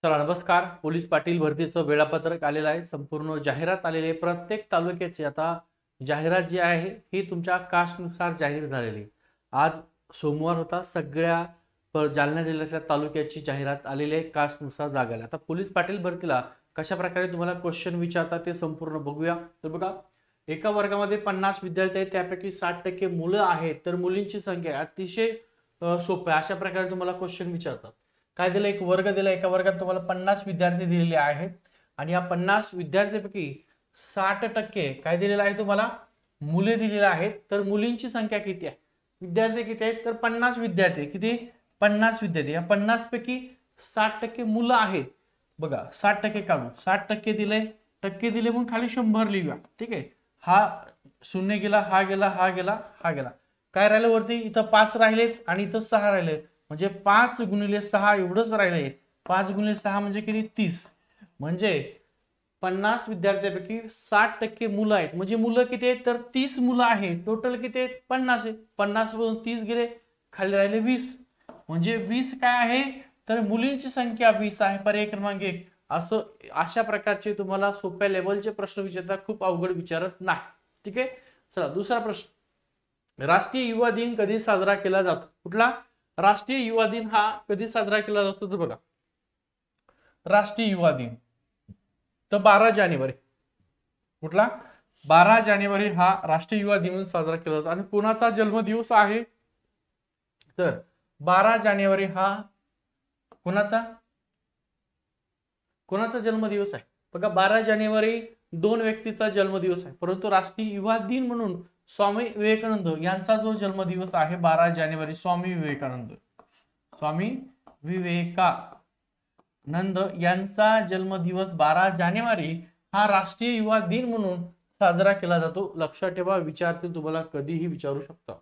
चला नमस्कार. पोलीस पाटील भरतीचं वेळापत्रक आलेलं आहे. संपूर्ण जाहिरात आलेली आहे. प्रत्येक तालुक्याची आता जाहिरात जी आहे ही तुमच्या कास्टनुसार जाहीर झालेली आहे. आज सोमवार होता. सगळ्या जालना जिल्ह्यातल्या तालुक्याची जाहिरात आलेली आहे कास्टनुसार जागाला. आता पोलीस पाटील भरतीला कशा प्रकारे तुम्हाला क्वेश्चन विचारतात ते संपूर्ण बघूया. तर बघा, एका वर्गामध्ये 50 विद्यार्थी आहेत, त्यापैकी 60% मुलं आहेत, तर मुलींची संख्या अतिशय सोपं आहे. अशा प्रकारे तुम्हाला क्वेश्चन विचारतात. काय दिलं, एक वर्ग दिला, एका वर्गात तुम्हाला 50 विद्यार्थी दिलेले आहेत आणि या 50 विद्यार्थ्यांपैकी 60% काय दिलेलं आहे तुम्हाला, मुले दिलेले आहेत. तर मुलींची संख्या किती आहे, विद्यार्थी किती आहेत, तर 50 विद्यार्थी. किती, 50 विद्यार्थी. या 50 पैकी 60% मुलं आहेत. बघा 60% काढून 60% दिले, टक्के दिले, मग खाली 100 लिहूया. ठीक आहे, हा शून्य गेला, हा गेला, हा गेला, हा गेला. काय राहिलं वरती, इथं 5 राहिलेत आणि इथं 6 राहिले, म्हणजे 5 गुणिले 6 एवढंच राहिले. 5 गुणिले 6 म्हणजे किती, 30. म्हणजे 50 विद्यार्थ्यांपैकी 60% मुलं आहेत. म्हणजे मुलं किती आहेत, तर 30 मुलं आहेत. टोटल किती आहेत, 50 आहे. 50 मधून 30 गेले, खाली राहिले 20. म्हणजे 20 काय आहे, तर मुलींची संख्या 20 आहे. पर्याय क्रमांक 1. असं अशा प्रकारचे तुम्हाला सोप्या लेवलचे प्रश्न विचारतात, खूप अवघड विचारत नाही. ठीक आहे. चला दुसरा प्रश्न. राष्ट्रीय युवा दिन कधी साजरा केला जातो. कुठला, राष्ट्रीय युवा दिन हा कधी साजरा केला जातो, तर बघा राष्ट्रीय युवा दिन तर 12 जानेवारी. कुठला, 12 जानेवारी हा राष्ट्रीय युवा दिन म्हणून साजरा केला जातो. आणि कोणाचा जन्मदिवस आहे, तर 12 जानेवारी हा कोणाचा कोणाचा जन्मदिवस आहे. बघा 12 जानेवारी 2 व्यक्तीचा जन्मदिवस आहे, परंतु राष्ट्रीय युवा दिन म्हणून स्वामी विवेकानंद यांचा जो जन्मदिवस आहे 12 जानेवारी, स्वामी विवेकानंद यांचा जन्मदिवस 12 जानेवारी हा राष्ट्रीय युवा दिन म्हणून साजरा केला जातो. लक्षात ठेवा, विचारतील तुम्हाला कधीही विचारू शकता.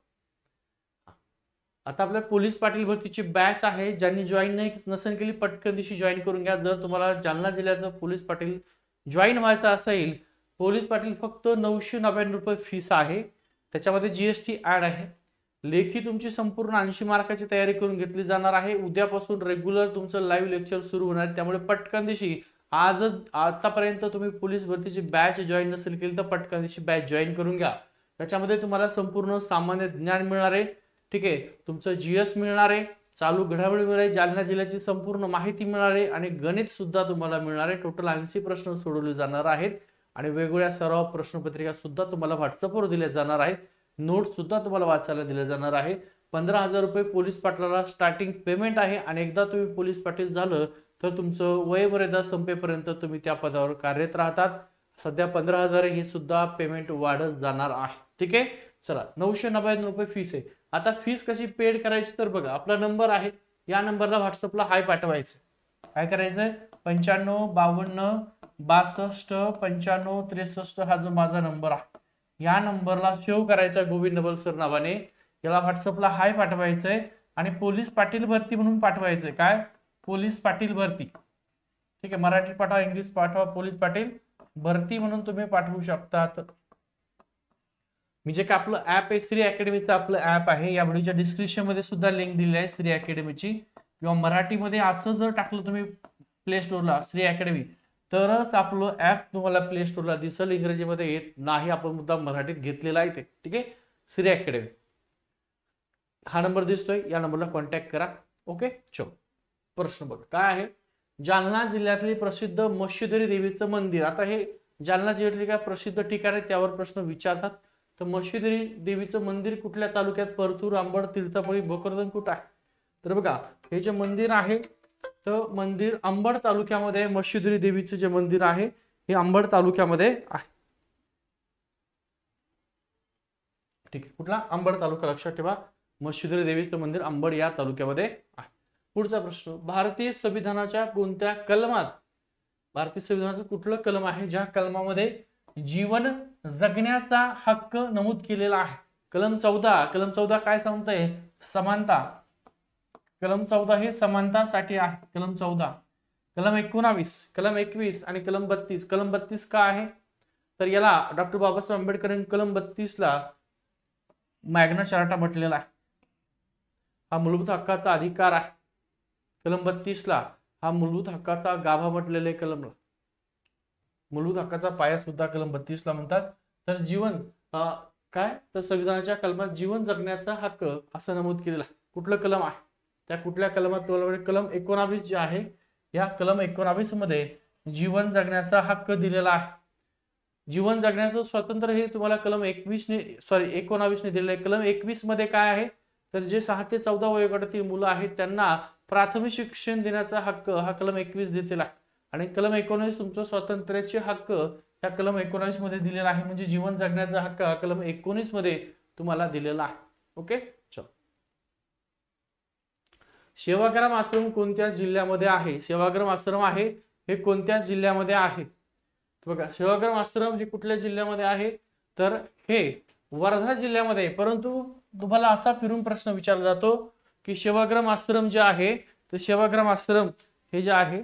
आता आपल्या पोलीस पाटील भरतीची बॅच आहे. ज्यांनी जॉईन नसेल केली, पटकन दिवशी जॉईन करून घ्या. जर तुम्हाला जालना जिल्ह्याचं पोलीस पाटील जॉईन व्हायचं असेल, पोलीस पाटील फक्त 999 रुपये फीस आहे. त्याच्यामध्ये जीएसटी ऍड आहे. लेखी तुमची संपूर्ण 80 मार्काची तयारी करून घेतली जाणार आहे. उद्यापासून रेग्युलर तुमचं लाईव्ह लेक्चर सुरू होणार आहे. त्यामुळे पटकन दिवशी आजच, आतापर्यंत तुम्ही पोलीस भरतीची बॅच जॉईन नसेल केली तर पटकन दिवशी बॅच जॉईन करून घ्या. त्याच्यामध्ये तुम्हाला संपूर्ण सामान्य ज्ञान मिळणार आहे. ठीक आहे, तुमचं जीएस मिळणार आहे, चालू घडामोडी मिळणार आहे, जालना जिल्ह्याची संपूर्ण माहिती मिळणार आहे आणि गणित सुद्धा तुम्हाला मिळणार आहे. टोटल 80 प्रश्न सोडवले जाणार आहेत आणि वेगवेगळ्या सराव प्रश्नपत्रिका सुद्धा तुम्हाला व्हॉट्सअपवर दिल्या जाणार आहेत. नोट्स सुद्धा तुम्हाला वाचायला दिले जाणार आहे. 15,000 रुपये पोलीस पाटलाला स्टार्टिंग पेमेंट आहे आणि एकदा तुम्ही पोलीस पाटील झालं तर तुमचं वयमर्यादा संपेपर्यंत तुम्ही त्या पदावर कार्यरत राहतात. सध्या 15,000 ही सुद्धा पेमेंट वाढत जाणार आहे. ठीक आहे. चला 999 रुपये फीस आहे. आता फीस कशी पेड करायची, तर बघा आपला नंबर आहे, या नंबरला व्हॉट्सअपला हाय पाठवायचं. काय करायचंय, 95 52 62 95 63 हा जो माझा नंबर आहे, या नंबरला सेव्ह करायचा गोविंद बलसर नावाने. याला व्हॉट्सअपला हाय पाठवायचंय आणि पोलीस पाटील भरती म्हणून पाठवायचंय. काय, पोलीस पाटील भरती. ठीक आहे, मराठी पाठवा, इंग्लिश पाठवा, पोलीस पाटील भरती म्हणून तुम्ही पाठवू शकतात. मी जे का आपलं ऍप आहे श्री अकॅडमीचं आपलं ऍप आहे, या व्हिडिओच्या डिस्क्रिप्शन मध्ये सुद्धा लिंक दिली आहे श्री अकॅडमीची. किंवा मराठीमध्ये असं जर टाकलं तुम्ही प्ले स्टोरला श्री अकॅडमी, तरच आपलं ऍप तुम्हाला प्ले स्टोरला दिसेल. इंग्रजीमध्ये येत नाही, आपण मुद्दा मराठीत घेतलेला आहे ते. ठीक आहे, श्री अकॅडमी हा नंबर दिसतोय, या नंबरला कॉन्टॅक्ट करा. ओके. चलो प्रश्न बघ काय आहे, जालना जिल्ह्यातली प्रसिद्ध मत्स्यधरी देवीचं मंदिर. आता हे जालना जिल्ह्यातले काय प्रसिद्ध ठिकाण आहे त्यावर प्रश्न विचारतात. तर मत्स्यधरी देवीचं मंदिर कुठल्या तालुक्यात, परतूर, अंबड, तीर्थपळी, भोकरदन कुठं आहे, तर बघा हे जे मंदिर आहे तर मंदिर अंबड तालुक्यामध्ये, मत्स्यधरी देवीचं जे मंदिर आहे हे अंबड तालुक्यामध्ये आहे. ठीक आहे, कुठला, अंबड तालुका. लक्षात ठेवा, मत्स्यधरी देवीचं मंदिर अंबड या तालुक्यामध्ये आहे. पुढचा प्रश्न, भारतीय संविधानाच्या कोणत्या कलमात, भारतीय संविधानाचं कुठलं कलम आहे ज्या कलमामध्ये जीवन जगण्याचा हक्क नमूद केलेला आहे. कलम 14. कलम 14 काय सांगतंय, समानता. कलम 14 हे समानतासाठी आहे. कलम 14. कलम 19, कलम 21 आणि कलम 32. कलम 32 का आहे, तर याला डॉक्टर बाबासाहेब आंबेडकर कलम 32 ला मॅग्ना चार्टा म्हटलेला आहे. हा मूलभूत हक्काचा अधिकार आहे. कलम 32 ला हा मूलभूत हक्काचा गाभा म्हटलेले कलम, मूलभूत हक्काचा पाया सुद्धा कलम 32 ला म्हणतात. तर जीवन काय तर संविधानाच्या कलमात जीवन जगण्याचा हक्क असं नमूद केलेला कुठलं कलम आहे, त्या कुठल्या कलमात कलम 19 जे आहे, या कलम 19 मध्ये जीवन जगण्याचा हक्क दिलेला आहे. जीवन जगण्याचं स्वातंत्र्य हे तुम्हाला कलम 19 ने दिलेलं आहे. कलम 21 मध्ये काय आहे तर जे 6 ते 14 वयोगटातील मुलं आहेत त्यांना प्राथमिक शिक्षण देण्याचा हक्क हा कलम 21 देतेला आहे. आणि कलम 19 तुमचं स्वातंत्र्याचे हक्क या कलम 19 मध्ये दिलेला आहे. म्हणजे जीवन जगण्याचा हक्क हा कलम 19 मध्ये तुम्हाला दिलेला आहे. ओके, चल. सेवाग्राम आश्रम कोणत्या जिल्ह्यामध्ये आहे? सेवाग्राम आश्रम आहे हे कोणत्या जिल्ह्यामध्ये आहे? बघा, सेवाग्राम आश्रम हे कुठल्या जिल्ह्यामध्ये आहे तर हे वर्धा जिल्ह्यामध्ये. परंतु तुम्हाला असा फिरून प्रश्न विचारला जातो की सेवाग्राम आश्रम जे आहे तर सेवाग्राम आश्रम हे जे आहे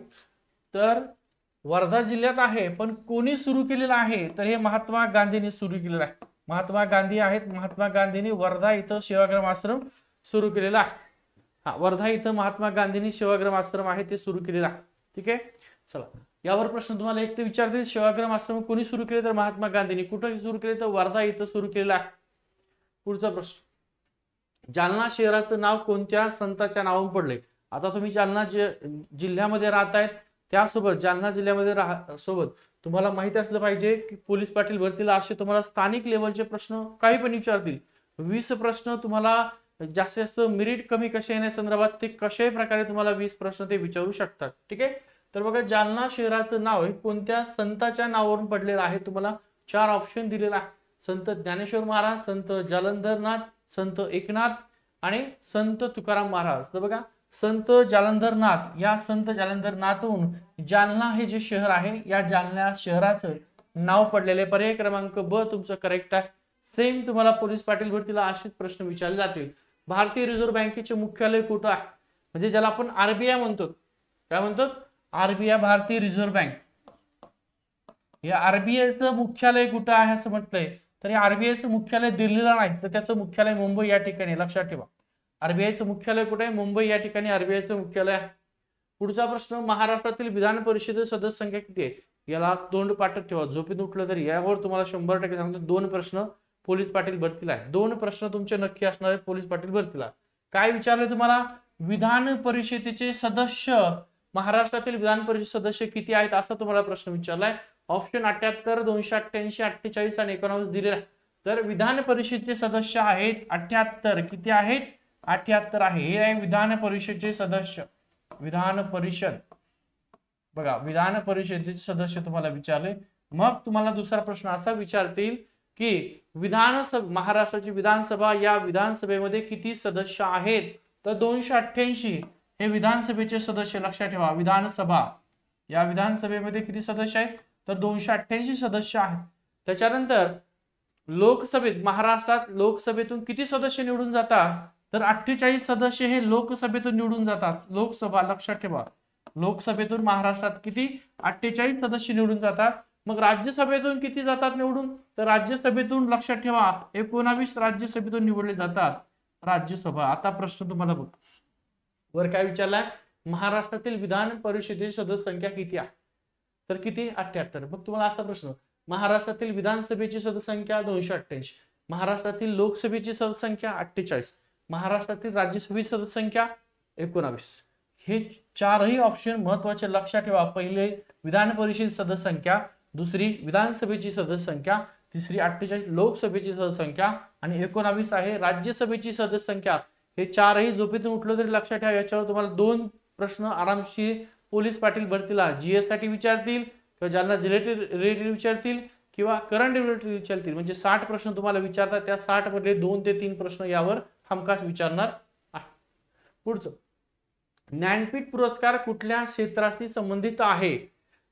तर वर्धा जिल्ह्यात आहे, पण कोणी सुरू केलेलं आहे तर हे महात्मा गांधींनी सुरू केलेलं आहे. महात्मा गांधी आहेत, महात्मा गांधींनी वर्धा इथं सेवाग्राम आश्रम सुरू केलेला आहे. वर्धा इथं महात्मा गांधींनी सेवाग्राम आश्रम आहे ते सुरू केलेला आहे. ठीक आहे, चला. यावर प्रश्न तुम्हाला एक तर विचारतील, सेवाग्राम आश्रम कोणी सुरू केले तर महात्मा गांधींनी. कुठं सुरू केले तर वर्धा इथं सुरू केलेला आहे. पुढचा प्रश्न, जालना शहराचं नाव कोणत्या संताच्या नावावरून पडले? आता तुम्ही जालना जिल्ह्यामध्ये राहतायत, त्यासोबत जालना जिल्ह्यामध्ये सोबत तुम्हाला माहिती असलं पाहिजे की पोलीस पाटील भरतीला असे तुम्हाला स्थानिक लेवलचे प्रश्न काही पण विचारतील. 20 प्रश्न तुम्हाला जास्तीत जास्त मेरिट कमी कसे येण्यासंदर्भात ते कशाही प्रकारे तुम्हाला 20 प्रश्न ते विचारू शकतात. ठीक आहे, तर बघा, जालना शहराचं नाव हे कोणत्या संताच्या नावावरून पडलेलं आहे? तुम्हाला 4 ऑप्शन दिलेला आहे. संत ज्ञानेश्वर महाराज, संत जालंधरनाथ, संत एकनाथ आणि संत तुकाराम महाराज. तर बघा, संत जालंधरनाथ, या संत जालंधरनाथहून जालना हे जे शहर आहे या जालना शहराचं नाव पडलेले. पर्याय क्रमांक ब तुमचं करेक्ट आहे. सेम तुम्हाला पोलीस पाटील भरतीला असेच प्रश्न विचारले जातील. भारतीय रिझर्व्ह बँकेचे मुख्यालय कुठं आहे? म्हणजे ज्याला आपण आरबीआय म्हणतो. काय म्हणतो? आरबीआय, भारतीय रिझर्व्ह बँक. या आरबीआयचं मुख्यालय कुठं आहे असं म्हटलंय तर या आरबीआयचं मुख्यालय दिल्लीला नाही तर त्याचं मुख्यालय मुंबई या ठिकाणी. लक्षात ठेवा, आरबीआयचं मुख्यालय कुठे आहे? मुंबई या ठिकाणी आरबीआयचं मुख्यालय आहे. पुढचा प्रश्न, महाराष्ट्रातील विधान परिषदेची सदस्य संख्या किती आहे? याला तोंड पाठत ठेवा, झोपेत उठलं तरी यावर तुम्हाला 100% सांगतो 2 प्रश्न पोलीस पाटील भरतीला आहे. 2 प्रश्न तुमचे नक्की असणार आहेत पोलीस पाटील भरतीला. काय विचारले तुम्हाला? विधान परिषदेचे सदस्य, महाराष्ट्रातील विधान परिषद सदस्य किती आहेत असा तुम्हाला प्रश्न विचारलाय. ऑप्शन 78, 288, 48 आणि 19 दिलेला आहे. तर विधान परिषदेचे सदस्य आहेत 78. किती आहेत? 78 आहे. हे आहे विधान परिषदेचे सदस्य. विधान परिषद, बघा, विधान परिषदेचे सदस्य तुम्हाला विचारले. मग तुम्हाला दुसरा प्रश्न असा विचारतील की महाराष्ट्राची विधानसभा, या विधानसभेमध्ये किती सदस्य आहेत? तर 288 हे विधानसभेचे सदस्य. लक्षात ठेवा, विधानसभा, या विधानसभेमध्ये किती सदस्य आहेत तर 288 सदस्य आहेत. त्याच्यानंतर लोकसभेत, महाराष्ट्रात लोकसभेतून किती सदस्य निवडून जातात तर 48 सदस्य हे लोकसभेतून निवडून जातात. लोकसभा, लक्षात ठेवा, लोकसभेतून महाराष्ट्रात किती? 48 सदस्य निवडून जातात. मग राज्यसभेतून किती जातात निवडून तर राज्यसभेतून, लक्षात ठेवा, 19 राज्यसभेतून निवडले जातात. राज्यसभा. आता प्रश्न तुम्हाला बघ वर काय विचारलाय, महाराष्ट्रातील विधान परिषदेची सदस्य संख्या किती आहे तर किती? 78. मग तुम्हाला असा प्रश्न, महाराष्ट्रातील विधानसभेची सदस्य संख्या 288, महाराष्ट्रातील लोकसभेची सदस्य संख्या 48, महाराष्ट्रातील राज्यसभेची सदस्य संख्या 19. हे 4ही ऑप्शन महत्वाचे. लक्षात ठेवा, पहिले विधान परिषद सदस्य संख्या, दुसरी विधानसभेची सदस्य संख्या, तिसरी 48 लोकसभेची सदस्य संख्या आणि 19 आहे राज्यसभेची सदस्य संख्या. हे 4ही झोपेतून उठलं तरी लक्षात ठेवा. याच्यावर तुम्हाला 2 प्रश्न आरामशीर पोलीस पाटील भरतीला जीएस साठी विचारतील किंवा ज्यांना रिलेटेड विचारतील किंवा करंट रिलेटेड विचारतील. म्हणजे 60 प्रश्न तुम्हाला विचारतात, त्या 60 मधले 2 ते 3 प्रश्न यावर हमखास विचारणार आहे. पुढचं, ज्ञानपीठ पुरस्कार कुठल्या क्षेत्राशी संबंधित आहे?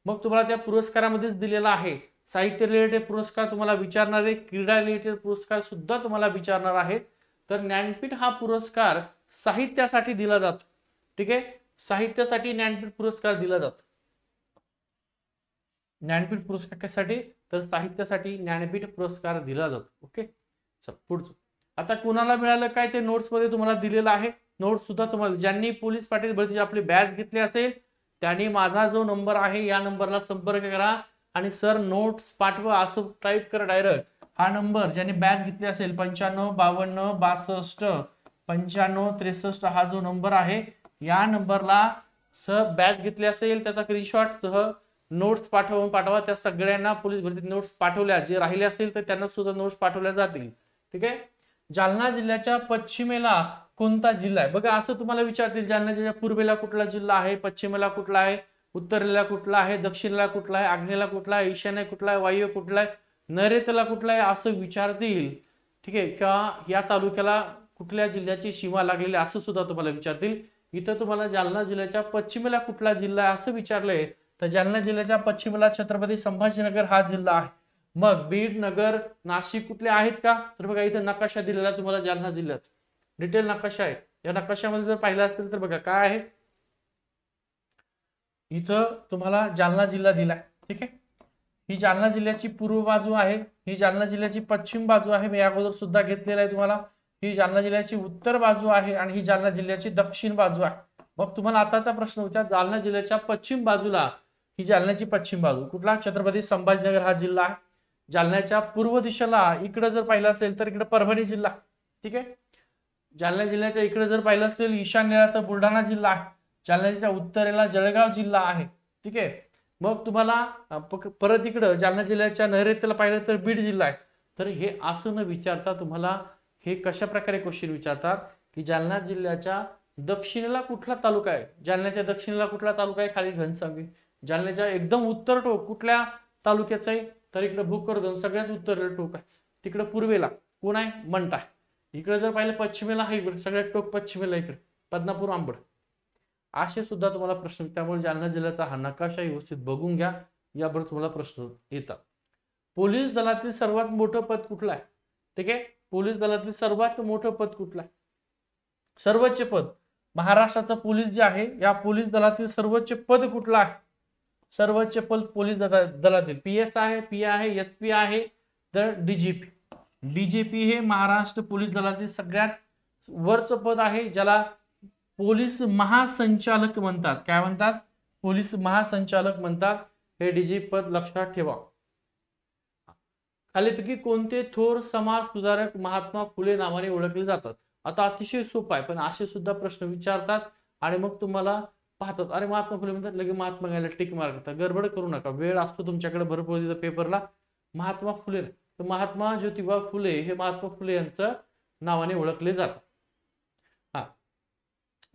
मग तुम्हाला त्या पुरस्कारामध्येच दिलेला आहे. साहित्य रिलेटेड पुरस्कार तुम्हाला विचारणार आहे, क्रीडा रिलेटेड पुरस्कार सुद्धा तुम्हाला विचारणार आहेत. तर ज्ञानपीठ हा पुरस्कार साहित्यासाठी दिला जातो. ठीक आहे, साहित्यासाठी ज्ञानपीठ पुरस्कार दिला जातो. ज्ञानपीठ पुरस्कार कशासाठी तर साहित्यासाठी ज्ञानपीठ पुरस्कार दिला जातो. ओके, चल पुढचं. आता कुणाला मिळालं काय ते नोट्स मध्ये तुम्हाला दिलेलं आहे. नोट्स सुद्धा तुम्हाला, ज्यांनी पोलीस पाटील भरतीची आपली बॅच घेतली असेल त्यांनी माझा जो नंबर आहे या नंबरला संपर्क करा आणि सर नोट्स पाठवा असं टाईप करा डायरेक्ट. हा नंबर ज्याने बॅच घेतली असेल 9552 62 95 63 हा जो नंबर आहे या नंबरला सर बॅच घेतली असेल त्याचा स्क्रीनशॉट सह नोट्स पाठवा. त्या सगळ्यांना पोलीस भरती नोट्स पाठवल्या, जे राहिले असतील तर त्यांना सुद्धा नोट्स पाठवल्या जातील. ठीक आहे. जालना जिल्ह्याच्या पश्चिमेला कोणता जिल्हा आहे? बघा असं तुम्हाला विचारतील जालना जिल्ह्याच्या पूर्वेला कुठला जिल्हा आहे, पश्चिमेला कुठला आहे, उत्तरेला कुठला आहे, दक्षिणेला कुठला आहे, आग्नेयला कुठला आहे, ईशान्य कुठला आहे, वायव्य कुठला आहे, नैऋत्येला कुठला आहे असं विचारतील. ठीक आहे. किंवा या तालुक्याला कुठल्या जिल्ह्याची सीमा लागलेली असं सुद्धा तुम्हाला विचारतील. इथं तुम्हाला जालना जिल्ह्याच्या पश्चिमेला कुठला जिल्हा आहे असं विचारलंय तर जालना जिल्ह्याच्या पश्चिमेला छत्रपती संभाजीनगर हा जिल्हा आहे. मग बीड, नगर, नाशिक कुठले आहेत का? तर बघा इथं नकाशा दिलेला तुम्हाला जालना जिल्ह्यात डिटेल नकाशा आहे. या नकाशामध्ये जर पाहिलं असेल तर बघा काय आहे, इथं तुम्हाला जालना जिल्हा दिलाय. ठीक आहे. ही जालना जिल्ह्याची पूर्व बाजू आहे, ही जालना जिल्ह्याची पश्चिम बाजू आहे, मी अगोदर सुद्धा घेतलेला आहे तुम्हाला. ही जालना जिल्ह्याची उत्तर बाजू आहे आणि ही जालना जिल्ह्याची दक्षिण बाजू आहे. मग तुम्हाला आताचा प्रश्न होता जालना जिल्ह्याच्या पश्चिम बाजूला ही जालन्याची पश्चिम बाजू कुठला? छत्रपती संभाजीनगर हा जिल्हा आहे. जालन्याच्या पूर्व दिशेला इकडे जर पाहिलं असेल तर इकडे परभणी जिल्हा. ठीक आहे. जालना जिल्ह्याच्या इकडे जर पाहिलं असेल ईशान्येला तर बुलढाणा जिल्हा आहे. जालन्याच्या उत्तरेला जळगाव जिल्हा आहे. ठीक आहे. मग तुम्हाला परत इकडं जालना जिल्ह्याच्या नैऋत्येला पाहिलं तर बीड जिल्हा आहे. तर हे असं न विचारता तुम्हाला हे कशा प्रकारे क्वेश्चन विचारतात की जालना जिल्ह्याच्या दक्षिणेला कुठला तालुका आहे, जालन्याच्या दक्षिणेला कुठला तालुका आहे, खाली घनसावंगी. जालन्याच्या एकदम उत्तर टोक कुठल्या तालुक्याचं आहे तर इकडे भोकरदन सगळ्यात उत्तर टोक आहे. तिकडे पूर्वेला कोण आहे? मंठा. इकडे जर पाहिलं पश्चिमेला आहे, इकडे सगळ्यात टोक पश्चिमेला इकडे बदनापूर, आंबड. असे सुद्धा तुम्हाला प्रश्न. त्यामुळे जालना जिल्ह्याचा हा नकाशा व्यवस्थित बघून घ्या, यावर तुम्हाला प्रश्न येतात. पोलीस दलातील सर्वात मोठं पद कुठलं आहे? ठीक आहे. पोलीस दलातील सर्वात मोठं पद कुठलं आहे? सर्वोच्च पद. महाराष्ट्राचं पोलीस जे आहे या पोलीस दलातील सर्वोच्च पद कुठलं आहे? सर्वोच्च पद पोलीस दलातील PS आहे, पी आहे, SP आहे, तर DGP. DGP हे महाराष्ट्र पोलीस दलातील सगळ्यात वरचं पद आहे, ज्याला पोलीस महासंचालक म्हणतात. काय म्हणतात? पोलीस महासंचालक म्हणतात. हे DGP पद लक्षात ठेवा. खालीपैकी कोणते थोर समाज सुधारक महात्मा फुले नावाने ओळखले जातात? आता अतिशय सोपं आहे, पण असे सुद्धा प्रश्न विचारतात आणि मग तुम्हाला पाहतात अरे महात्मा फुले म्हणतात लगे महात्मा गायला टिक मारतात. गडबड करू नका, वेळ असतो तुमच्याकडे भरपूर तिथं पेपरला. महात्मा फुले तर महात्मा ज्योतिबा फुले हे महात्मा फुले यांचं नावाने ओळखले जातात. हा,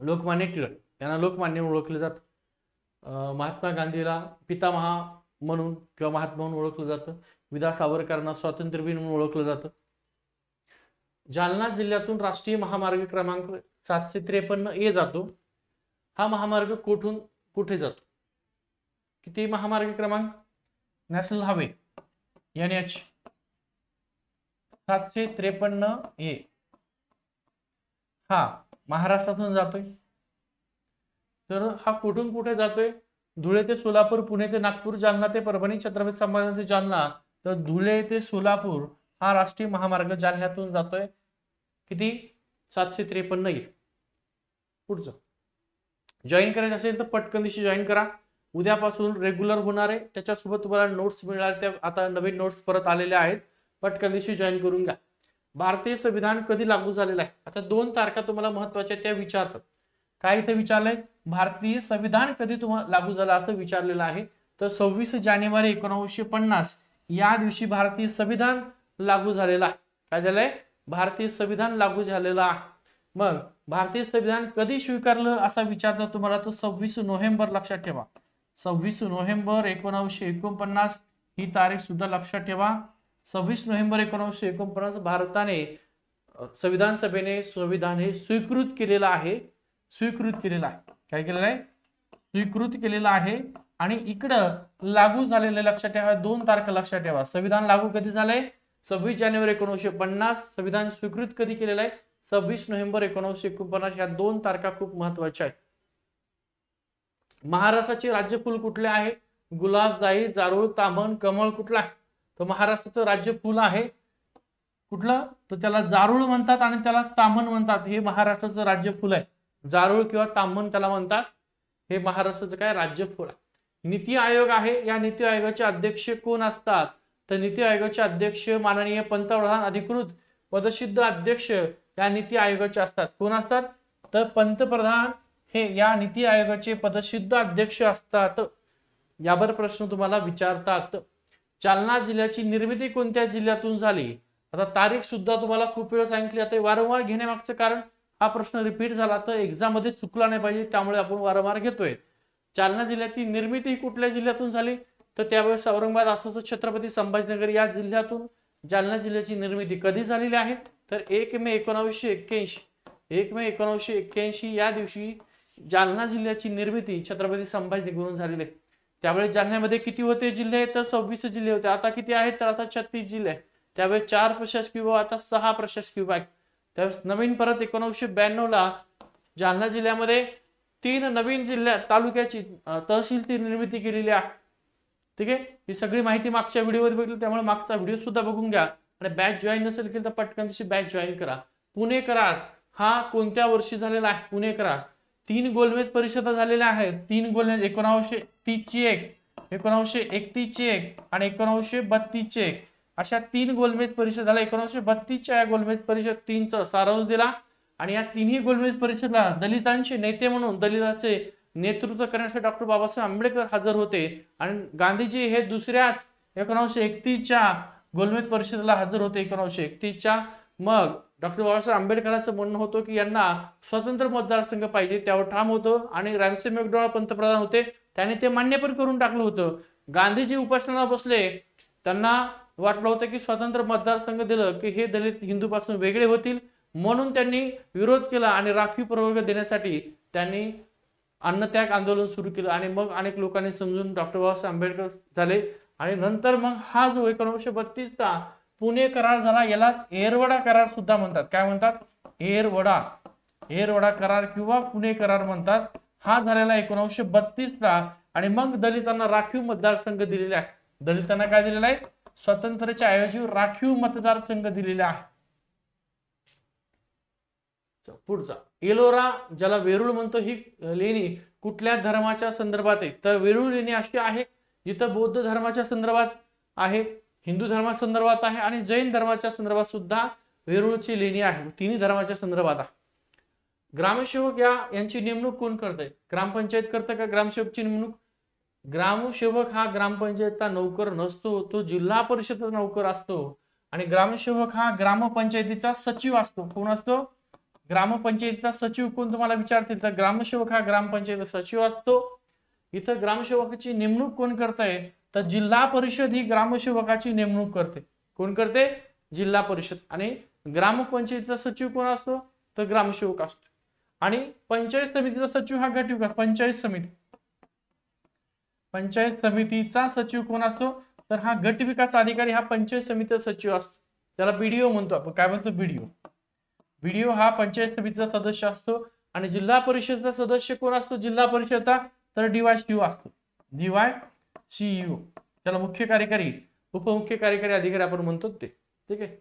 लोकमान्य टिळक यांना लोकमान्य ओळखले जातं. महात्मा गांधीला पितामहा म्हणून किंवा महात्मा म्हणून ओळखलं जातं. विदा सावरकरांना स्वातंत्र्यवीर म्हणून ओळखलं जातं. जालना जिल्ह्यातून राष्ट्रीय महामार्ग क्रमांक 753A जातो. हा महामार्ग कुठून कुठे जातो? किती महामार्ग क्रमांक? नॅशनल हायवे NH 753A हा महाराष्ट्रातून जातोय. तर हा कुठून कुठे जातोय? धुळे ते सोलापूर, पुणे ते नागपूर, जालना ते परभणी, छत्रपती संभाजीनगर ते जालना. तर धुळे ते सोलापूर हा राष्ट्रीय महामार्ग जालन्यातून जातोय. किती? 753A. पुढचं जॉईन करायचं असेल तर पटकन दिवशी जॉईन करा. उद्यापासून रेग्युलर होणार आहे, त्याच्यासोबत तुम्हाला नोट्स मिळणार. त्या आता नवीन नोट्स परत आलेल्या आहेत, पटकन दिवशी जॉईन करून घ्या. भारतीय संविधान कधी लागू झालेलं आहे? आता 2 तारखा तुम्हाला महत्वाच्या त्या विचारतात. काय इथे विचारलंय? भारतीय संविधान कधी तुम्हाला लागू झालं असं विचारलेलं आहे. तर 26 जानेवारी 1950 या दिवशी भारतीय संविधान लागू झालेला आहे. काय झालंय? भारतीय संविधान लागू झालेलं आहे. मग भारतीय संविधान कधी स्वीकारलं असा विचारतात तुम्हाला, तर 26 नोव्हेंबर लक्षात ठेवा. 26 नोव्हेंबर 1949 ही तारीख सुद्धा लक्षात ठेवा. 26 नोव्हेंबर 1949 भारताने संविधान सभेने संविधान हे स्वीकृत केलेलं आहे. स्वीकृत केलेलं आहे. काय केलेलं आहे? स्वीकृत केलेलं आहे. आणि इकडं लागू झालेलं लक्षात ठेवा. 2 तारखा लक्षात ठेवा. संविधान लागू कधी झालंय? 26 जानेवारी 1950. संविधान स्वीकृत कधी केलेलं आहे? 26 नोव्हेंबर 1949. ह्या 2 तारखा खूप महत्वाच्या आहेत. महाराष्ट्राचे राज्यफूल कुठले आहे? गुलाब, जाई, जारूळ, तामण, कमळ कुठला आहे? तर महाराष्ट्राचं राज्यफूल आहे कुठलं? तर त्याला जारूळ म्हणतात आणि त्याला तामण म्हणतात. हे महाराष्ट्राचं राज्यफूल आहे. जारूळ किंवा तामण त्याला म्हणतात. हे महाराष्ट्राचं काय राज्य फळ आहे। नीती आयोग आहे, या नीती आयोगाचे अध्यक्ष कोण असतात, तर नीती आयोगाचे अध्यक्ष माननीय पंतप्रधान अधिकृत पदसिद्ध अध्यक्ष या नीती आयोगाचे असतात। कोण असतात, तर पंतप्रधान हे या नीती आयोगाचे पदसिद्ध अध्यक्ष असतात। यावर प्रश्न तुम्हाला विचारतात। जालना जिल्ह्याची निर्मिती कोणत्या जिल्ह्यातून झाली, आता तारीख सुद्धा तुम्हाला खूप वेळ सांगितली। आता वारंवार घेण्यामागचं कारण हा प्रश्न रिपीट झाला तर एक्झाम मध्ये चुकला नाही पाहिजे, त्यामुळे आपण वारंवार घेतोय। जालना जिल्ह्याची निर्मिती कुठल्या जिल्ह्यातून झाली, तर त्यावेळेस औरंगाबाद असो छत्रपती संभाजीनगर या जिल्ह्यातून जालना जिल्ह्याची निर्मिती कधी झालेली आहे, तर 1 मे 1981 1 मे 1981 या दिवशी जालना जिल्ह्याची निर्मिती छत्रपती संभाजीनगरहून झालेली आहे। त्यावेळेस जालन्यामध्ये किती होते जिल्हे, तर 26 जिल्हे होते। आता किती आहेत, तर आता 36 जिल्हे। त्यावेळेस 4 प्रशासकीय विभाग, आता 6 प्रशासकीय विभाग। त्यावेळेस नवीन परत 1992 ला जालना जिल्ह्यामध्ये 3 नवीन जिल्ह्यात तालुक्याची तहसीलची निर्मिती केलेली आहे। ठीक आहे, ही सगळी माहिती मागच्या व्हिडिओमध्ये बघितली, त्यामुळे मागचा व्हिडिओ सुद्धा बघून घ्या आणि बॅच जॉईन नसेल केली तर पटकन तशी बॅच जॉईन करा। पुणे करार हा कोणत्या वर्षी झालेला आहे, पुणे करार 3 गोलमेज परिषदा झालेल्या आहेत। 3 गोलमेज 1930 ची एक, 1931 ची एक आणि 1932 ची एक, अशा 3 गोलमेज परिषदाला 1932 च्या गोलमेज परिषद 3चा सारांश दिला आणि या तिन्ही गोलमेज परिषदला दलितांचे नेते म्हणून दलितांचे नेतृत्व करण्यासाठी डॉक्टर बाबासाहेब आंबेडकर हजर होते आणि गांधीजी हे दुसऱ्याच 1931 च्या गोलमेज परिषदेला हजर होते 1931 च्या। मग डॉक्टर बाबासाहेब आंबेडकरांचं म्हणणं होतं की यांना स्वतंत्र मतदारसंघ पाहिजे, त्यावर ठाम होतं आणि रॅमसे मॅकडॉनल्ड पंतप्रधान होते, त्यांनी ते मान्य पण करून टाकलं होतं। गांधीजी उपोषणाला बसले, त्यांना वाटलं होतं की स्वतंत्र मतदारसंघ दिलं की हे दलित हिंदूपासून वेगळे होतील, म्हणून त्यांनी विरोध केला आणि राखीव प्रवर्ग देण्यासाठी त्यांनी अन्नत्याग आंदोलन सुरू केलं आणि मग अनेक लोकांनी समजून डॉक्टर बाबासाहेब आंबेडकर झाले आणि नंतर मग हा जो 1932 चा पुणे करार झाला, यालाच एरवडा करार सुद्धा म्हणतात। काय म्हणतात, एरवडा करार किंवा पुणे करार म्हणतात। हा झालेला 1932 ला आणि मग दलितांना राखीव मतदारसंघ दिलेला आहे। दलितांना काय दिलेला आहे, स्वतंत्रच्या ऐवजी राखीव मतदारसंघ दिलेला आहे। पुढचा एलोरा, ज्याला वेरूळ म्हणतो, ही लेणी कुठल्या धर्माच्या संदर्भात आहे, तर वेरूळ लेणी अशी आहे जिथं बौद्ध धर्माच्या संदर्भात आहे, हिंदू धर्मासंदर्भात आहे आणि जैन धर्माच्या संदर्भात सुद्धा वेरूळची लेणी आहे। तिन्ही धर्माच्या संदर्भात आहे। ग्रामसेवक यांची नेमणूक कोण करते, ग्रामपंचायत करते का ग्रामसेवकची नेमणूक? ग्रामसेवक हा ग्रामपंचायतचा नोकर नसतो, तो जिल्हा परिषद नोकर असतो आणि ग्रामसेवक हा ग्रामपंचायतीचा सचिव असतो। कोण असतो, ग्रामपंचायतीचा सचिव कोण तुम्हाला विचारतील तर ग्रामसेवक हा ग्रामपंचायतीचा सचिव असतो। इथं ग्रामसेवकाची नेमणूक कोण करते, तर जिल्हा परिषद ही ग्रामसेवकाची नेमणूक करते। कोण करते, जिल्हा परिषद। आणि ग्रामपंचायतीचा सचिव कोण असतो, तर ग्रामसेवक असतो। आणि पंचायत समितीचा सचिव हा गट विकास, पंचायत समितीचा सचिव कोण असतो, तर हा गट विकास अधिकारी हा पंचायत समितीचा सचिव असतो, त्याला बीडीओ म्हणतो आपण। काय म्हणतो, बीडीओ हा पंचायत समितीचा सदस्य असतो। आणि जिल्हा परिषदेचा सदस्य कोण असतो, जिल्हा परिषदचा, तर डीवाय-सीओ असतो, डीवाय-सीओ, त्याला मुख्य कार्यकारी उपमुख्य कार्यकारी अधिकारी आपण म्हणतो ते। ठीक आहे,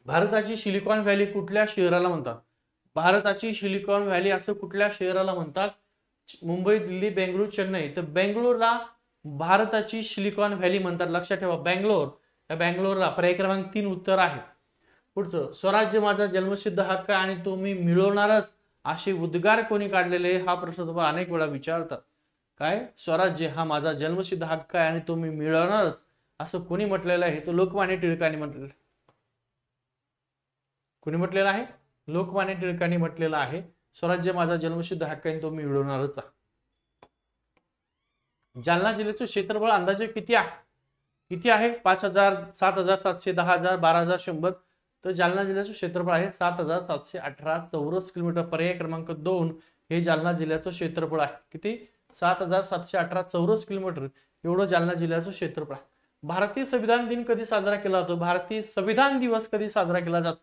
भारताची सिलिकॉन व्हॅली कुठल्या शहराला म्हणतात, भारताची सिलिकॉन व्हॅली असं कुठल्या शहराला म्हणतात, मुंबई, दिल्ली, बेंगळूर, चेन्नई, तर बेंगळूरला भारताची सिलिकॉन व्हॅली म्हणतात। लक्षात ठेवा बेंगलोर, या बेंगलोरला पर्याय क्रमांक 3 उत्तर आहे। पुढचं, स्वराज्य माझा जन्मसिद्ध हक्क आहे आणि तो मी मिळवणारच असे उद्गार कोणी काढलेले, हा प्रश्न तुम्हाला अनेक वेळा विचारतात। काय, स्वराज्य हा माझा जन्मसिद्ध हक्क आहे आणि तो मी मिळवणारच असं कोणी म्हटलेलं आहे, तो लोकमान्य टिळकांनी म्हटलेलं आहे। कोणी म्हटलेलं आहे, लोकमान्य टिळकांनी म्हटलेलं आहे, स्वराज्य माझा जन्मसिद्ध हक्क आहे तो मी मिळवणारच आहे। जालना जिल्ह्याचे क्षेत्रफळ अंदाजे किती आहे, 5000, 7700, 10000, 12100, तर जालना जिल्ह्याचे क्षेत्रफळ आहे 7718 चौरस किलोमीटर। पर्याय क्रमांक 2 हे जालना जिल्ह्याचं क्षेत्रफळ आहे। किती, 7718 चौरस किलोमीटर एवढं जालना जिल्ह्याचं क्षेत्रफळ आहे। भारतीय संविधान दिन कधी साजरा केला जातो, भारतीय संविधान दिवस कधी साजरा केला जातो,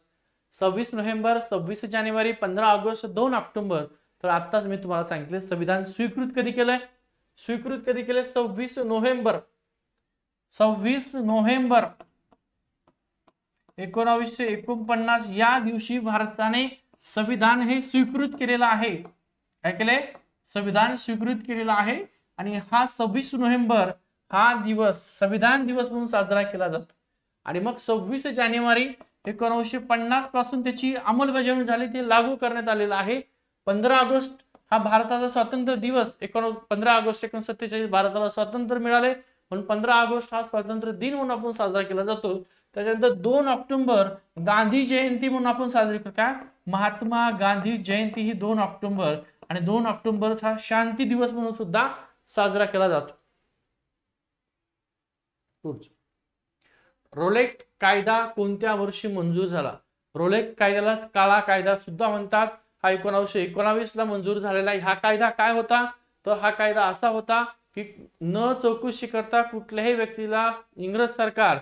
26 नोव्हेंबर, 26 जानेवारी, 15 ऑगस्ट, 2 ऑक्टोबर। तर आत्ताच मी तुम्हाला सांगितले संविधान स्वीकृत कधी केलंय, 26 नोव्हेंबर 1949 या दिवशी भारताने संविधान हे स्वीकृत केलेलं आहे। काय केले, संविधान स्वीकृत केलेला आहे आणि हा 26 नोव्हेंबर हा दिवस संविधान दिवस म्हणून साजरा केला जातो. आणि मग 26 जानेवारी 1950 पासून त्याची अंमलबजावणी झाली, ते लागू करण्यात आलेलं आहे. 15 ऑगस्ट हा भारताचा स्वातंत्र्य दिवस 15 ऑगस्ट 1947 भारताला स्वातंत्र्य मिळाले, म्हणून 15 ऑगस्ट हा स्वातंत्र्य दिन म्हणून आपण साजरा केला जातो. त्याच्यानंतर 2 ऑक्टोबर गांधी जयंती म्हणून आपण साजरी करतो. काय महात्मा गांधी जयंती ही 2 ऑक्टोबर, आणि 2 ऑक्टोबर हा शांती दिवस म्हणून सुद्धा साजरा केला जातो. रोलेट कायदा कोणत्या वर्षी मंजूर झाला? रोलेट कायद्याला काळा कायदा सुद्धा म्हणतात. हा 1919 ला मंजूर झालेला आहे. हा कायदा काय होता? तर हा कायदा असा होता की न चौकशी करता कुठल्याही व्यक्तीला इंग्रज सरकार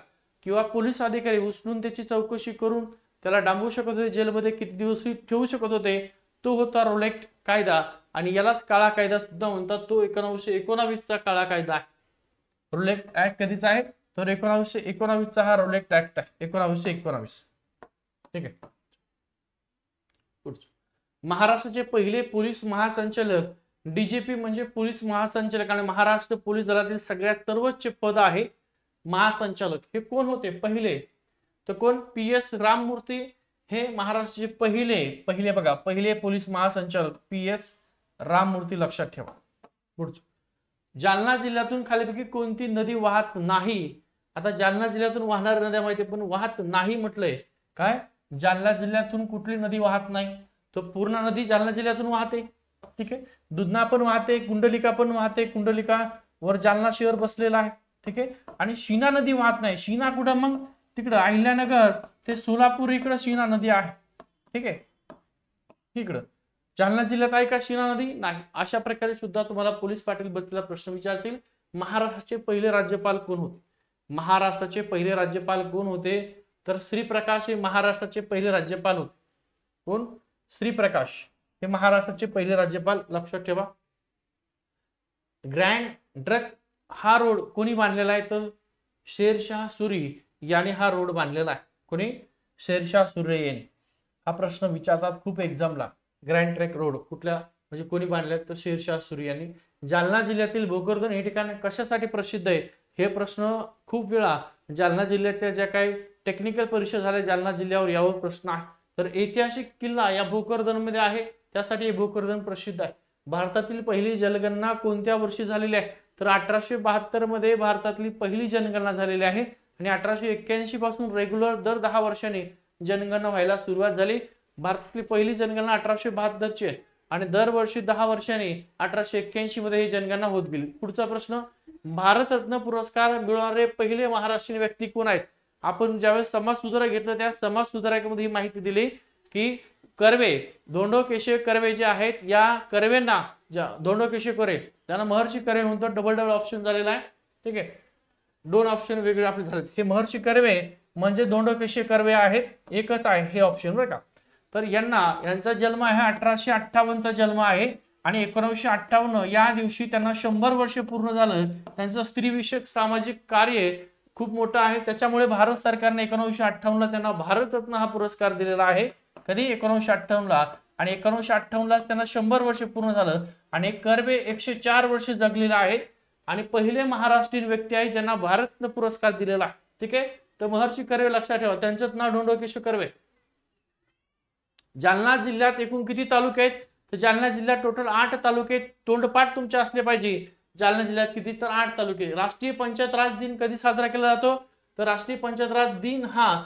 किंवा पोलीस अधिकारी उचलून त्याची चौकशी करून त्याला डांबू शकत होते, जेलमध्ये किती दिवस ठेवू शकत होते. तो होता रोलेट कायदा, आणि यालाच काळा कायदा सुद्धा म्हणतात. तो 1919 चा काळा कायदा आहे. रोलेट ऍक्ट कधीचा आहे? तर 1919 चा हा रोलेट ऍक्ट आहे, 1919. ठीक आहे. महाराष्ट्राचे पहिले पोलीस महासंचालक डीजीपी म्हणजे पोलीस महासंचालक, आणि महाराष्ट्र पोलीस दलातील सगळ्यात सर्वोच्च पद आहे महासंचालक. हे कोण होते पहिले? तर कोण? PS राममूर्ती हे महाराष्ट्राचे पहिले बघा पहिले पोलीस महासंचालक PS राममूर्ती. लक्षात ठेवा. पुढचं, जालना जिल्ह्यातून खालीपैकी कोणती नदी वाहत नाही? आता जालना जिल्ह्यातून वाहणाऱ्या नद्या माहिती, पण वाहत नाही म्हटलंय. काय जालना जिल्ह्यातून कुठली नदी वाहत नाही? तर पूर्णा नदी जालना जिल्ह्यातून वाहते. ठीक आहे. दुधना पण वाहते, कुंडलिका पण वाहते. कुंडलिका वर जालना शहर बसलेला आहे. ठीक आहे. आणि शीना नदी वाहत नाही. शीना कुठं? मग तिकडं अहिल्यानगर ते सोलापूर इकडं शीना नदी आहे. ठीक आहे. इकडं जालना जिल्ह्यात आहे का शीना नदी? नाही. अशा प्रकारे सुद्धा तुम्हाला पोलीस पाटील बद्दल प्रश्न विचारतील. महाराष्ट्राचे पहिले राज्यपाल कोण होते? महाराष्ट्राचे पहिले राज्यपाल कोण होते? तर श्रीप्रकाश हे महाराष्ट्राचे पहिले राज्यपाल होते. कोण? श्रीप्रकाश हे महाराष्ट्राचे पहिले राज्यपाल. लक्षात ठेवा. ग्रँड ट्रंक हा रोड कोणी बांधलेला आहे? तर शेरशाह सुरी याने हा रोड बांधलेला आहे. कोणी? शेरशाह सुरी यांनी. हा प्रश्न विचारतात खूप एक्झामला. ग्रँड ट्रंक रोड कुठल्या म्हणजे कोणी बांधले? तर शेरशाह सुरी यांनी. जालना जिल्ह्यातील भोकरदन हे ठिकाण कशासाठी प्रसिद्ध आहे? हे प्रश्न खूप वेळा जालना जिल्ह्याच्या ज्या काही टेक्निकल परीक्षा झाल्या जालना जिल्ह्यावर यावर प्रश्न आहे. तर ऐतिहासिक किल्ला या भोकरदन मध्ये आहे, त्यासाठी हे भोकरदन प्रसिद्ध आहे. भारतातील पहिली जनगणना कोणत्या वर्षी झालेली आहे? तर 1872 मध्ये भारतातली पहिली जनगणना झालेली आहे, आणि 1881 पासून रेग्युलर दर 10 वर्षांनी जनगणना व्हायला सुरुवात झाली. भारतातली पहिली जनगणना 1872 ची आहे, आणि दरवर्षी 10 वर्षांनी 1881 मध्ये ही जनगणना होत गेली. पुढचा प्रश्न, भारतरत्न पुरस्कार मिळवणारे पहिले महाराष्ट्रीयन व्यक्ती कोण आहेत? आपण ज्यावेळेस समाज सुधारक घेतलं त्या समाज सुधारकामध्ये ही माहिती दिली की कर्वे, धोंडो केशव कर्वे जे आहेत, या कर्वेंना धोंडो केशव कर्वे त्यांना महर्षी कर्वे म्हणतो. डबल ऑप्शन झालेला आहे. ठीक आहे. 2 ऑप्शन वेगळे आपले झाले. हे महर्षी कर्वे म्हणजे धोंडो केशव कर्वे आहेत, एकच आहे हे ऑप्शन बरं का. तर यांचा जन्म आहे 1858 चा जन्म आहे, आणि 1958 या दिवशी त्यांना 100 वर्ष पूर्ण झालं. त्यांचं स्त्रीविषयक सामाजिक कार्य खूप मोठं आहे, त्याच्यामुळे भारत सरकारने 1958 ला त्यांना भारतरत्न हा पुरस्कार दिलेला आहे. कधी? 1958 ला. आणि 1958 ला त्यांना 100 वर्ष पूर्ण झालं, आणि कर्वे 104 वर्ष जगलेले आहेत, आणि पहिले महाराष्ट्रीयन व्यक्ती आहे ज्यांना भारतरत्न पुरस्कार दिलेला आहे. ठीक आहे. तर महर्षी कर्वे लक्षात ठेवा, त्यांचं नाव धोंडो केशव कर्वे. जालना जिल्ह्यात एकूण किती तालुके आहेत? तर जालना जिल्ह्यात टोटल 8 तालुके. तोंडपाठ तुमचे असले पाहिजे. जालना जिल्ह्यात किती? तर 8 तालुके. राष्ट्रीय पंचायत राज दिन कधी साजरा केला जातो? तर राष्ट्रीय पंचायत राज दिन हा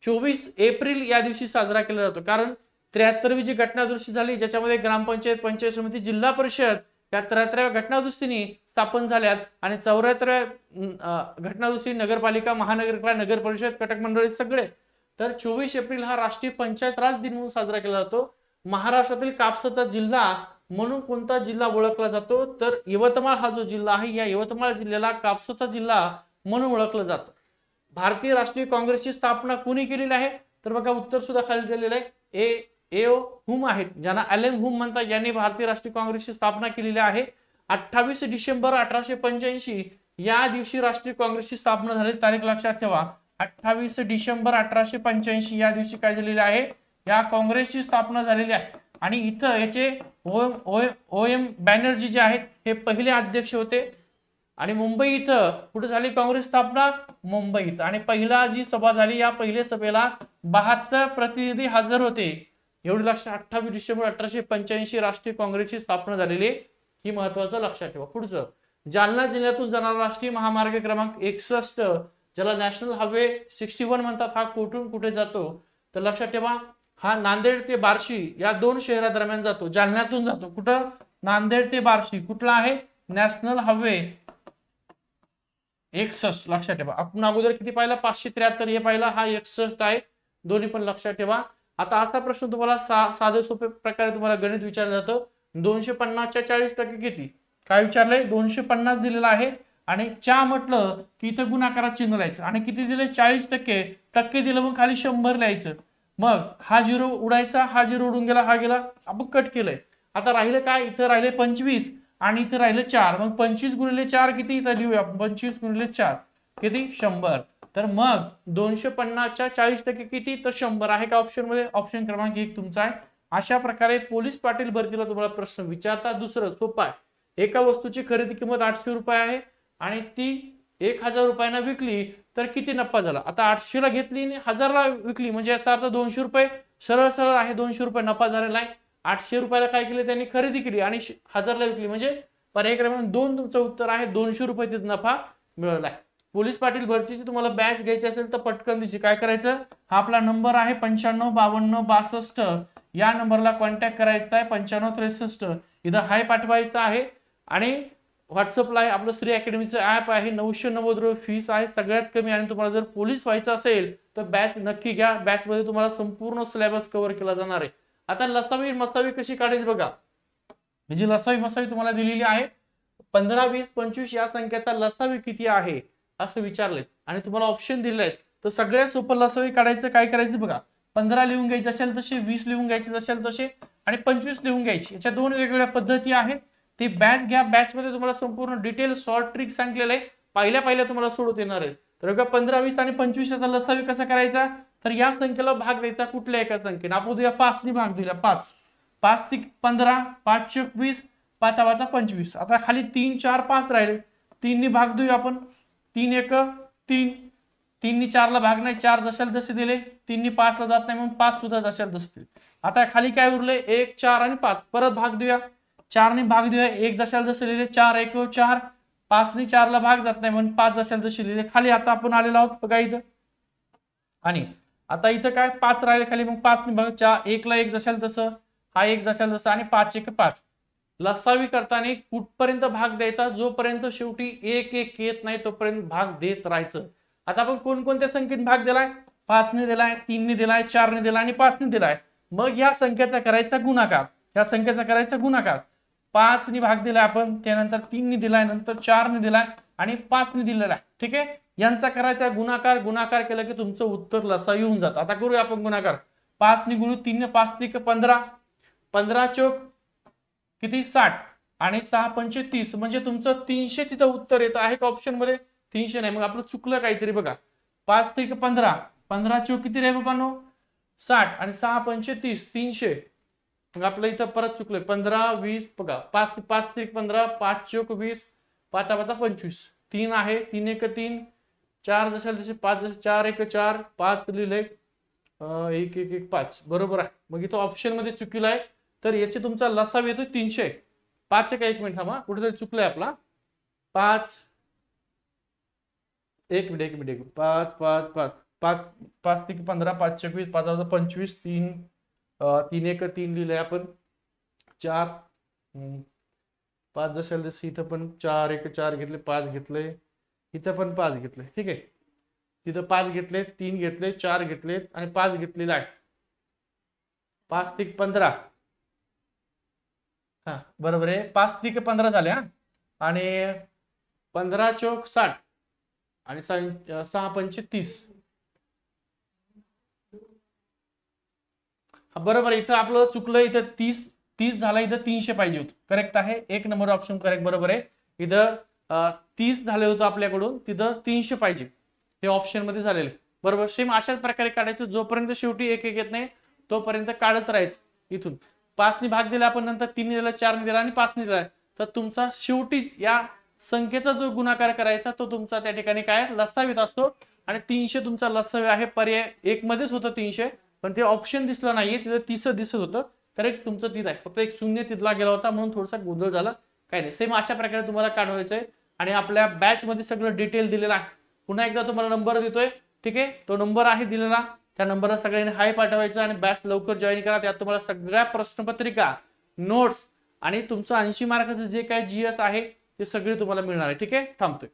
24 एप्रिल या दिवशी साजरा केला जातो. कारण 73वी जी घटनादुरुस्ती झाली, ज्याच्यामध्ये ग्रामपंचायत, पंचायत समिती, जिल्हा परिषद या 73व्या घटनादुरुस्तीने स्थापन झाल्यात, आणि 74व्या घटनादुरुस्ती नगरपालिका, महानगरपालिका, नगर परिषद, कटक मंडळी सगळे. तर 24 एप्रिल हा राष्ट्रीय पंचायत राज दिन म्हणून साजरा केला जातो. महाराष्ट्रातील कापसाचा जिल्हा म्हणून कोणता जिल्हा ओळखला जातो? तर यवतमाळ हा जो जिल्हा आहे, या यवतमाळ जिल्ह्याला कापसाचा जिल्हा म्हणून ओळखलं जातं. भारतीय राष्ट्रीय काँग्रेसची स्थापना कोणी केलेली आहे? तर बघा उत्तर सुद्धा खाली दिलेलं आहे. एओ हुम आहेत, ज्यांना ॲलन हुम म्हणतात, यांनी भारतीय राष्ट्रीय काँग्रेसची स्थापना केलेली आहे. 28 डिसेंबर 1885 या दिवशी राष्ट्रीय काँग्रेसची स्थापना झाली. तारीख लक्षात ठेवा. 28 डिसेंबर 1885 या दिवशी काय झालेले आहे? या काँग्रेसची स्थापना झालेली आहे. आणि इथं याचे ओ एम बॅनर्जी जे आहेत हे पहिले अध्यक्ष होते. आणि मुंबई इथं कुठे झाली काँग्रेस स्थापना? मुंबईत. आणि पहिला जी सभा झाली या पहिल्या सभेला 72 प्रतिनिधी हजर होते. एवढं लक्षात. 28 डिसेंबर 1885 राष्ट्रीय काँग्रेसची स्थापना झालेली. ही महत्वाचं लक्षात ठेवा. पुढचं, जालना जिल्ह्यातून जाणारा राष्ट्रीय महामार्ग क्रमांक 61 ज्याला नॅशनल हायवे 61 म्हणतात, हा कुठून कुठे जातो? तर लक्षात ठेवा, हा नांदेड ते बार्शी या दोन शहरादरम्यान जातो. जालन्यातून जातो. कुठं? नांदेड ते बार्शी. कुठला आहे? National highway 61. लक्षात ठेवा. आपण अगोदर किती पाहिला? 573. हे पाहिला, हा 61 आहे. दोन्ही पण लक्षात ठेवा. आता असा प्रश्न तुम्हाला साधे सोपे प्रकारे तुम्हाला गणित विचारलं जातं. 250च्या 40% किती? काय विचारलंय? 250 दिलेला आहे आणि च्या म्हटलं की इथं गुणाकारात चिन्ह लिहायचं. आणि किती दिले? 40%. टक्के दिलं मग खाली 100 लिहायचं. मग हा 0 उडायचा, हा 0 उडून गेला, हा गेला, आपण कट केलंय. आता राहिलं काय? इथं राहिले 25 आणि इथं राहिलं 4. मग 25 गुणिले 4 किती? इथं लिहूया. 25 गुणिले 4 किती? 100. तर मग 250च्या 40% किती? तर 100 आहे का ऑप्शन मध्ये? ऑप्शन क्रमांक 1 तुमचा आहे. अशा प्रकारे पोलीस पाटील भरतीला तुम्हाला प्रश्न विचारतात. दुसरं सोपं आहे. एका वस्तूची खरेदी किंमत 800 रुपये आहे आणि ती 1000 रुपयांना विकली तर किती नफा झाला? आता 800 ला घेतली आणि 1000 ला विकली म्हणजे याचा अर्थ 200 रुपये. सरळ सरळ आहे, 200 रुपये नफा झालेला आहे. 800 रुपयाला काय केले? त्यांनी खरेदी केली आणि 1000 ला विकली म्हणजे पर्याय क्रमांक 2 तुमचं उत्तर आहे. 200 रुपये तिथे नफा मिळाला आहे. पोलीस पाटील भरतीची तुम्हाला बॅच घ्यायची असेल तर पटकन दिशी काय करायचं? हा आपला नंबर आहे 95 52 62. या नंबरला कॉन्टॅक्ट करायचा आहे. 95 63. इथं हाय पाठवायचा आहे. आणि व्हॉट्सअपला आहे आपलं श्री अकॅडमीचं ऍप आहे. 990 रुपये फीस आहे, सगळ्यात कमी. आणि तुम्हाला जर पोलीस व्हायचं असेल तर बॅच नक्की घ्या. बॅच मध्ये तुम्हाला संपूर्ण सिलेबस कव्हर केला जाणार आहे. आता लसावी मसावी कशी काढायची बघा. म्हणजे लसावी मसावी तुम्हाला दिलेली आहे. 15 20 25 या संख्येचा लसावी किती आहे असं विचारलंय आणि तुम्हाला ऑप्शन दिले आहेत. तर सगळ्यात सोपं लसावी काढायचं काय करायचं बघा. 15 लिहून घ्यायचे असेल तसे, 20 लिहून घ्यायचे असेल तसे आणि 25 लिहून घ्यायची. याच्या दोन वेगवेगळ्या पद्धती आहेत. ती बॅच घ्या. बॅच मध्ये तुम्हाला संपूर्ण डिटेल शॉर्ट ट्रिक सांगितलेलं आहे. पहिल्या तुम्हाला सोडवत येणार आहे. तर बघा 15 20 आणि 25 याचा लसावी कसा करायचा? तर या संख्येला भाग द्यायचा कुठल्या एका संख्येने. आपण दिला 5 ने भाग दिला. 5 5 × 15 5 × 20 5 × 25. आता खाली 3 4 5 राहिले. 3 ने भाग देऊया आपण. 3 1 3. 3 ने 4 ला भाग नाही. 4 जशाल तसे दिले. 3 ने 5 ला जात नाही म्हणून 5 सुद्धा जशाल तसे दिले. आता खाली काय उरले? 1 4 आणि 5. परत भाग देऊया. 4 ने भाग देऊया. 1 जशाल जसे लिहिले. 4 1 4. 5 ने 4 ला भाग जात नाही म्हणून 5 जशाल तसे लिहिले. खाली आता आपण आलेलो आहोत बघा इथं. आणि आता इथं काय 5 राहिले खाली. मग 5 ने भाग 4 1 ला 1 जशाल तसं, हा 1 जशाल तसं आणि 5 1 5. लसावी करताना कुठपर्यंत भाग द्यायचा? जोपर्यंत शेवटी 1 1 येत नाही तोपर्यंत भाग देत राहायचं. आता आपण कोणकोणत्या संख्येने भाग दिलाय? 5 ने दिलाय, 3 ने दिलाय, 4 ने दिलाय आणि 5 ने दिलाय. मग या संख्येचा करायचा गुणाकार. या संख्येचा करायचा गुणाकार. 5 ने भाग दिलाय आपण, त्यानंतर 3 ने दिलाय, नंतर 4 ने दिलाय आणि 5 ने दिलेला आहे. ठीक आहे. यांचा करायचा गुणाकार. गुणाकार केला की तुमचं उत्तर लसावी होऊन जातं. आता करूया आपण गुणाकार. 5 ने गुणू 3 ने 5 × 15. 15 चौक किती? 60 आणि 6 पंचे 30 म्हणजे तुमचं 300 तिथं उत्तर येतं आहे का ऑप्शन मध्ये? 300 नाही. मग आपलं चुकलं काहीतरी बघा. 5 × 15 15 चौक किती रे बाबांनो? 60 आणि 6 पंचे 30 300. मग आपलं इथं परत चुकलंय. 15 20 बघा. 5 × 15 5 चौक 20 5 × 25 3 आहे. 3 1 3 4 जशाल तसे 5 जसे 4 1 4 5 लिहिलंय. 1 1 1 5 बरोबर आहे. मग इथं ऑप्शन मध्ये चुकीला आहे. तर याचे तुमचा लसावी येतो 300. 5 1 मिनिट थांबा, कुठेतरी चुकलंय आपला. 5 1 मिनिट 5 5 5 5 5 × 15 5 × 20 5 × 25 3 3 1 3 लिहिलंय आपण. 4 5 जशाल तसे इथं पण 4 1 4 घेतले, 5 घेतले, इथं पण 5 घेतले. ठीक आहे. तिथं 5 घेतले, 3 घेतले, 4 घेतले आणि 5 घेतलेला आहे. 5 × 15 हा बरोबर आहे. 5 × 15 झाले हा. आणि 15 चौक 60 आणि 6 पंचे 30. हा बरोबर आहे. इथं आपलं चुकलं. इथं 30 झाला. इथं 300 पाहिजे होतं. करेक्ट आहे. 1 नंबर ऑप्शन करेक्ट बरोबर आहे. इथं 30 झाले होतं आपल्याकडून, तिथं 300 पाहिजे. हे ऑप्शन मध्ये झालेले बरोबर. सेम अशाच प्रकारे काढायचं. जोपर्यंत शेवटी 1 1 येत नाही तोपर्यंत काढत राहायचं इथून. 5 ने भाग दिला आपण, नंतर 3 ने दिला, 4 ने दिला आणि 5 ने दिला, तर तुमचा शेवटी या संख्येचा जो गुणाकार करायचा तो तुमचा त्या ठिकाणी काय लसावीत असतो. आणि 300 तुमचा लसावी आहे. पर्याय 1 मध्येच होतं 300, पण ते ऑप्शन दिसलं नाहीये, तिथं 30 दिसत होतं. करेक्ट तुमचं 30 आहे, फक्त एक शून्य तिथला गेला होता म्हणून थोडासा गोंधळ झाला. काही नाही, सेम अशा प्रकारे तुम्हाला काढवायचंय. आणि आपल्या बॅच मध्ये सगळं डिटेल दिलेलं आहे. पुन्हा एकदा तुम्हाला नंबर देतोय, ठीक आहे, तो नंबर आहे दिलेला. त्या नंबरला सगळ्यांनी हाय पाठवायचा आणि बॅच लवकर जॉईन करा. त्यात तुम्हाला सगळ्या प्रश्नपत्रिका, नोट्स आणि तुमचं 80 मार्काचं जे काय GS आहे ते सगळे तुम्हाला मिळणार आहे. ठीक आहे, थांबतोय.